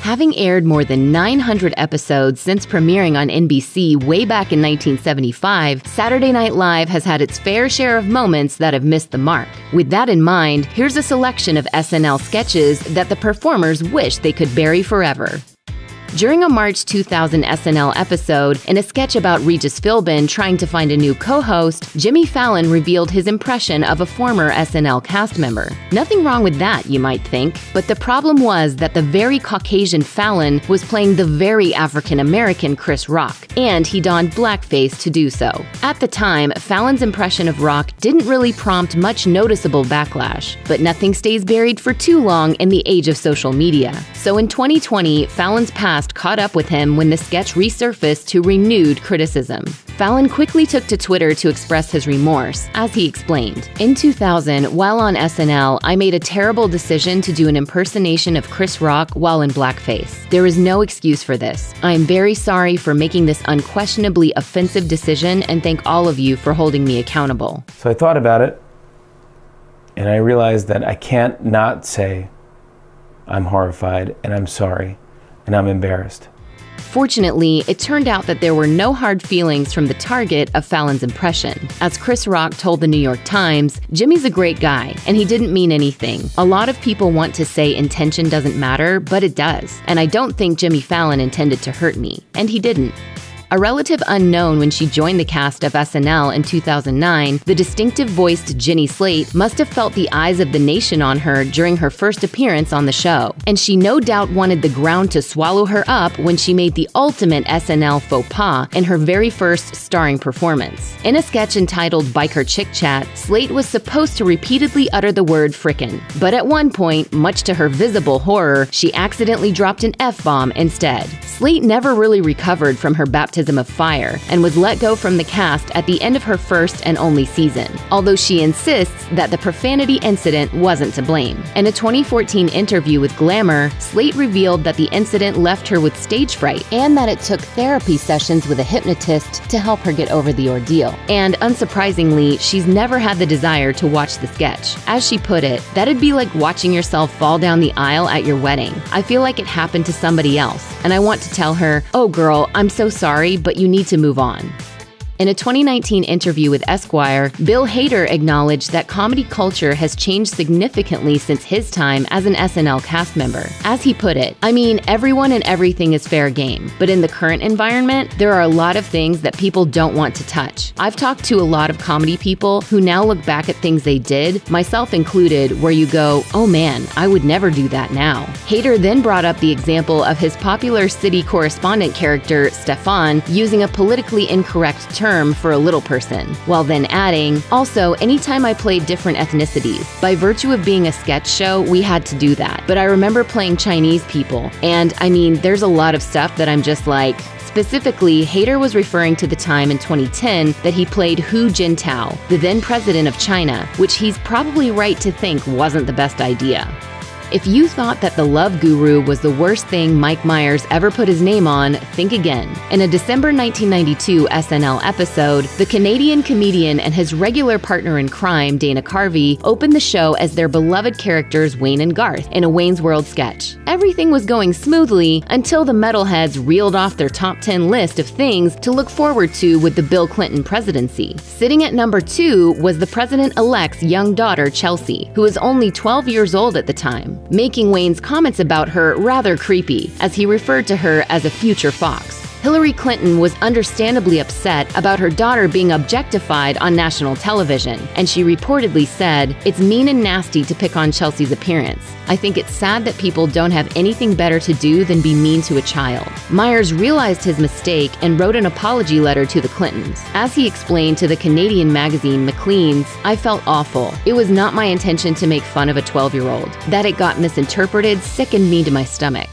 Having aired more than 900 episodes since premiering on NBC way back in 1975, Saturday Night Live has had its fair share of moments that have missed the mark. With that in mind, here's a selection of SNL sketches that the performers wish they could bury forever. During a March 2000 SNL episode, in a sketch about Regis Philbin trying to find a new co-host, Jimmy Fallon revealed his impression of a former SNL cast member. Nothing wrong with that, you might think, but the problem was that the very Caucasian Fallon was playing the very African-American Chris Rock, and he donned blackface to do so. At the time, Fallon's impression of Rock didn't really prompt much noticeable backlash, but nothing stays buried for too long in the age of social media. So in 2020, Fallon's past caught up with him when the sketch resurfaced to renewed criticism. Fallon quickly took to Twitter to express his remorse, as he explained. In 2000, while on SNL, I made a terrible decision to do an impersonation of Chris Rock while in blackface. There is no excuse for this. I am very sorry for making this unquestionably offensive decision and thank all of you for holding me accountable. So I thought about it, and I realized that I can't not say I'm horrified and I'm sorry. And I'm embarrassed. Fortunately, it turned out that there were no hard feelings from the target of Fallon's impression. As Chris Rock told the New York Times, Jimmy's a great guy, and he didn't mean anything. A lot of people want to say intention doesn't matter, but it does. And I don't think Jimmy Fallon intended to hurt me. And he didn't. A relative unknown when she joined the cast of SNL in 2009, the distinctive-voiced Jenny Slate must have felt the eyes of the nation on her during her first appearance on the show, and she no doubt wanted the ground to swallow her up when she made the ultimate SNL faux pas in her very first starring performance. In a sketch entitled Biker Chick Chat, Slate was supposed to repeatedly utter the word frickin', but at one point, much to her visible horror, she accidentally dropped an F-bomb instead. Slate never really recovered from her baptism of fire and was let go from the cast at the end of her first and only season, although she insists that the profanity incident wasn't to blame. In a 2014 interview with Glamour, Slate revealed that the incident left her with stage fright and that it took therapy sessions with a hypnotist to help her get over the ordeal. And unsurprisingly, she's never had the desire to watch the sketch. As she put it, that'd be like watching yourself fall down the aisle at your wedding. I feel like it happened to somebody else, and I want to tell her, "Oh girl, I'm so sorry, but you need to move on." In a 2019 interview with Esquire, Bill Hader acknowledged that comedy culture has changed significantly since his time as an SNL cast member. As he put it, "I mean, everyone and everything is fair game, but in the current environment, there are a lot of things that people don't want to touch. I've talked to a lot of comedy people who now look back at things they did, myself included, where you go, oh man, I would never do that now." Hader then brought up the example of his popular city correspondent character, Stefan, using a politically incorrect term for a little person, while then adding, "Also, anytime I played different ethnicities, by virtue of being a sketch show, we had to do that. But I remember playing Chinese people, and I mean, there's a lot of stuff that I'm just like..." Specifically, Hader was referring to the time in 2010 that he played Hu Jintao, the then president of China, which he's probably right to think wasn't the best idea. If you thought that the love guru was the worst thing Mike Myers ever put his name on, think again. In a December 1992 SNL episode, the Canadian comedian and his regular partner in crime, Dana Carvey, opened the show as their beloved characters Wayne and Garth in a Wayne's World sketch. Everything was going smoothly until the metalheads reeled off their top 10 list of things to look forward to with the Bill Clinton presidency. Sitting at number 2 was the president-elect's young daughter, Chelsea, who was only 12 years old at the time, making Wayne's comments about her rather creepy, as he referred to her as a future fox. Hillary Clinton was understandably upset about her daughter being objectified on national television, and she reportedly said, "It's mean and nasty to pick on Chelsea's appearance. I think it's sad that people don't have anything better to do than be mean to a child." Myers realized his mistake and wrote an apology letter to the Clintons. As he explained to the Canadian magazine Maclean's, "I felt awful. It was not my intention to make fun of a 12-year-old. That it got misinterpreted sickened me to my stomach."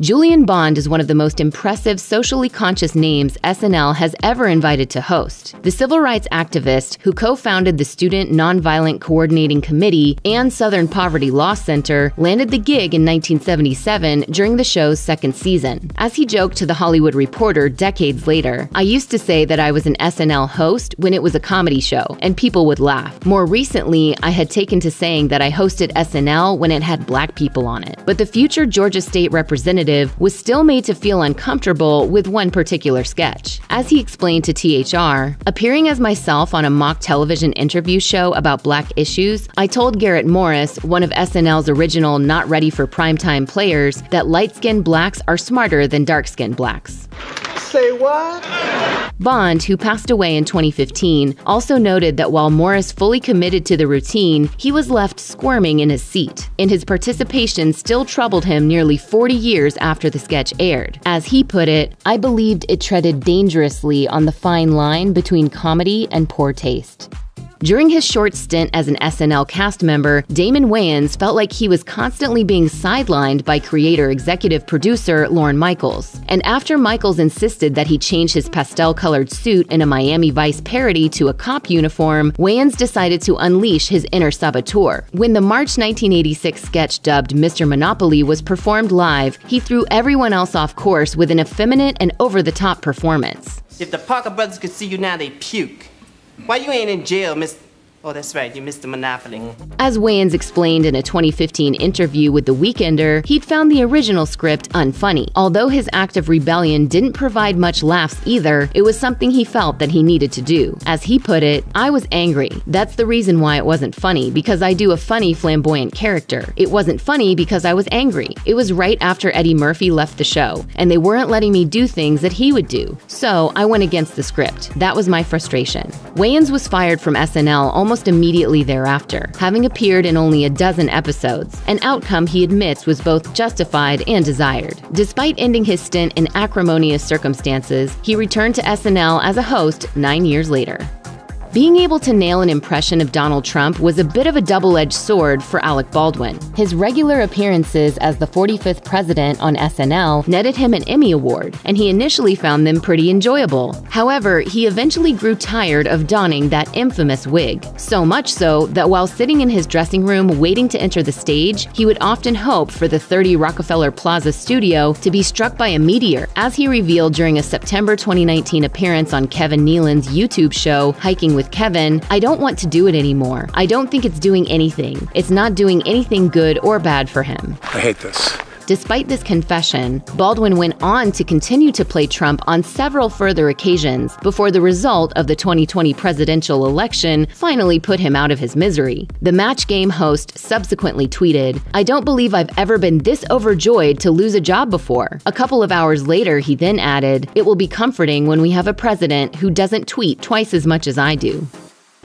Julian Bond is one of the most impressive socially conscious names SNL has ever invited to host. The civil rights activist who co-founded the Student Nonviolent Coordinating Committee and Southern Poverty Law Center landed the gig in 1977 during the show's second season. As he joked to The Hollywood Reporter decades later, "I used to say that I was an SNL host when it was a comedy show, and people would laugh. More recently, I had taken to saying that I hosted SNL when it had black people on it." But the future Georgia State representative executive, was still made to feel uncomfortable with one particular sketch. As he explained to THR, appearing as myself on a mock television interview show about Black issues, I told Garrett Morris, one of SNL's original not ready for primetime players, that light-skinned Blacks are smarter than dark-skinned Blacks. Say what? Bond, who passed away in 2015, also noted that while Morris fully committed to the routine, he was left squirming in his seat, and his participation still troubled him nearly 40 years after the sketch aired. As he put it, "I believed it treaded dangerously on the fine line between comedy and poor taste." During his short stint as an SNL cast member, Damon Wayans felt like he was constantly being sidelined by creator-executive producer Lorne Michaels. And after Michaels insisted that he change his pastel-colored suit in a Miami Vice parody to a cop uniform, Wayans decided to unleash his inner saboteur. When the March 1986 sketch dubbed Mr. Monopoly was performed live, he threw everyone else off course with an effeminate and over-the-top performance. If the Parker brothers could see you now, they'd puke. Why you ain't in jail, Miss... Oh, that's right, you missed the Monopoly. As Wayans explained in a 2015 interview with The Weekender, he'd found the original script unfunny. Although his act of rebellion didn't provide much laughs either, it was something he felt that he needed to do. As he put it, "I was angry. That's the reason why it wasn't funny, because I do a funny, flamboyant character. It wasn't funny because I was angry. It was right after Eddie Murphy left the show, and they weren't letting me do things that he would do. So I went against the script. That was my frustration." Wayans was fired from SNL almost immediately thereafter, having appeared in only a dozen episodes, an outcome he admits was both justified and desired. Despite ending his stint in acrimonious circumstances, he returned to SNL as a host 9 years later. Being able to nail an impression of Donald Trump was a bit of a double-edged sword for Alec Baldwin. His regular appearances as the 45th president on SNL netted him an Emmy Award, and he initially found them pretty enjoyable. However, he eventually grew tired of donning that infamous wig. So much so that while sitting in his dressing room waiting to enter the stage, he would often hope for the 30 Rockefeller Plaza studio to be struck by a meteor, as he revealed during a September 2019 appearance on Kevin Nealon's YouTube show, Hiking with Kevin, "I don't want to do it anymore. I don't think it's doing anything. It's not doing anything good or bad for him." I hate this. Despite this confession, Baldwin went on to continue to play Trump on several further occasions before the result of the 2020 presidential election finally put him out of his misery. The Match Game host subsequently tweeted, "I don't believe I've ever been this overjoyed to lose a job before." A couple of hours later, he then added, "It will be comforting when we have a president who doesn't tweet twice as much as I do."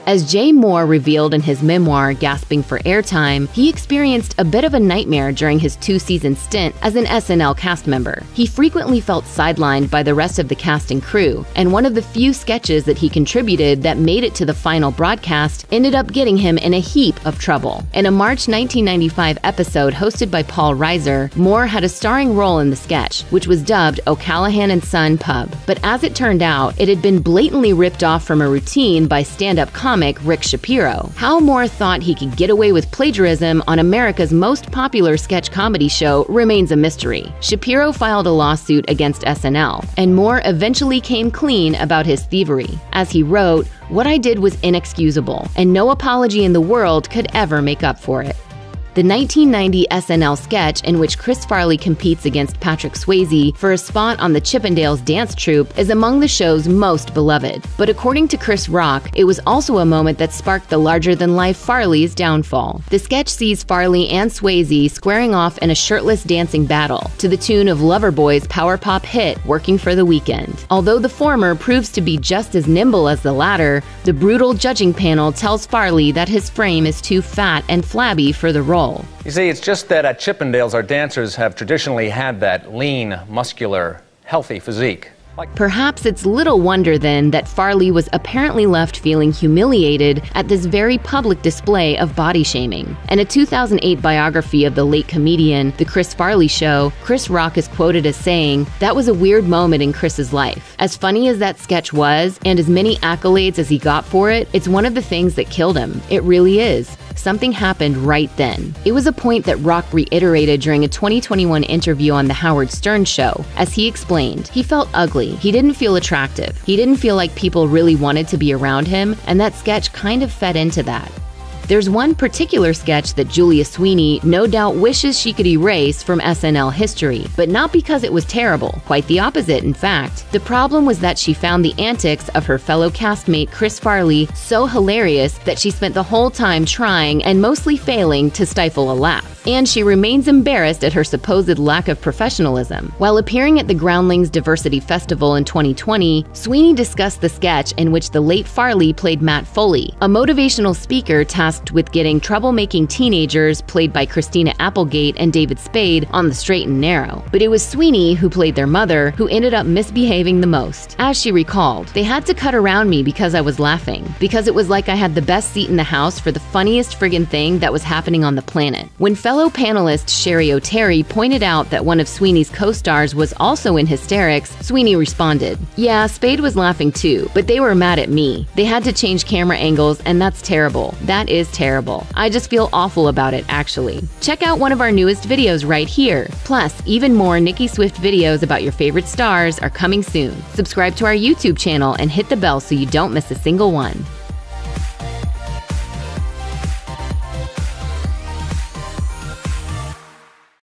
As Jay Moore revealed in his memoir, Gasping for Airtime, he experienced a bit of a nightmare during his 2-season stint as an SNL cast member. He frequently felt sidelined by the rest of the cast and crew, and one of the few sketches that he contributed that made it to the final broadcast ended up getting him in a heap of trouble. In a March 1995 episode hosted by Paul Reiser, Moore had a starring role in the sketch, which was dubbed O'Callahan and Son Pub. But as it turned out, it had been blatantly ripped off from a routine by stand-up comic Rick Shapiro. How Moore thought he could get away with plagiarism on America's most popular sketch comedy show remains a mystery. Shapiro filed a lawsuit against SNL, and Moore eventually came clean about his thievery. As he wrote, "What I did was inexcusable, and no apology in the world could ever make up for it." The 1990 SNL sketch in which Chris Farley competes against Patrick Swayze for a spot on the Chippendales dance troupe is among the show's most beloved. But according to Chris Rock, it was also a moment that sparked the larger-than-life Farley's downfall. The sketch sees Farley and Swayze squaring off in a shirtless dancing battle, to the tune of Loverboy's power pop hit, Working for the Weekend. Although the former proves to be just as nimble as the latter, the brutal judging panel tells Farley that his frame is too fat and flabby for the role. You see, it's just that at Chippendales, our dancers have traditionally had that lean, muscular, healthy physique. Perhaps it's little wonder then that Farley was apparently left feeling humiliated at this very public display of body shaming. In a 2008 biography of the late comedian, The Chris Farley Show, Chris Rock is quoted as saying, "That was a weird moment in Chris's life. As funny as that sketch was, and as many accolades as he got for it, it's one of the things that killed him. It really is. Something happened right then." It was a point that Rock reiterated during a 2021 interview on The Howard Stern Show. As he explained, he felt ugly. He didn't feel attractive. He didn't feel like people really wanted to be around him, and that sketch kind of fed into that. There's one particular sketch that Julia Sweeney no doubt wishes she could erase from SNL history, but not because it was terrible, quite the opposite in fact. The problem was that she found the antics of her fellow castmate Chris Farley so hilarious that she spent the whole time trying and mostly failing to stifle a laugh. And she remains embarrassed at her supposed lack of professionalism. While appearing at the Groundlings Diversity Festival in 2020, Sweeney discussed the sketch in which the late Farley played Matt Foley, a motivational speaker tasked with getting troublemaking teenagers, played by Christina Applegate and David Spade, on the straight and narrow. But it was Sweeney, who played their mother, who ended up misbehaving the most. As she recalled, "They had to cut around me because I was laughing, because it was like I had the best seat in the house for the funniest friggin' thing that was happening on the planet." When fellow panelist Sherry O'Terry pointed out that one of Sweeney's co-stars was also in hysterics, Sweeney responded, "Yeah, Spade was laughing too, but they were mad at me. They had to change camera angles, and that's terrible. That is terrible. I just feel awful about it, actually." Check out one of our newest videos right here. Plus, even more Nicki Swift videos about your favorite stars are coming soon. Subscribe to our YouTube channel and hit the bell so you don't miss a single one.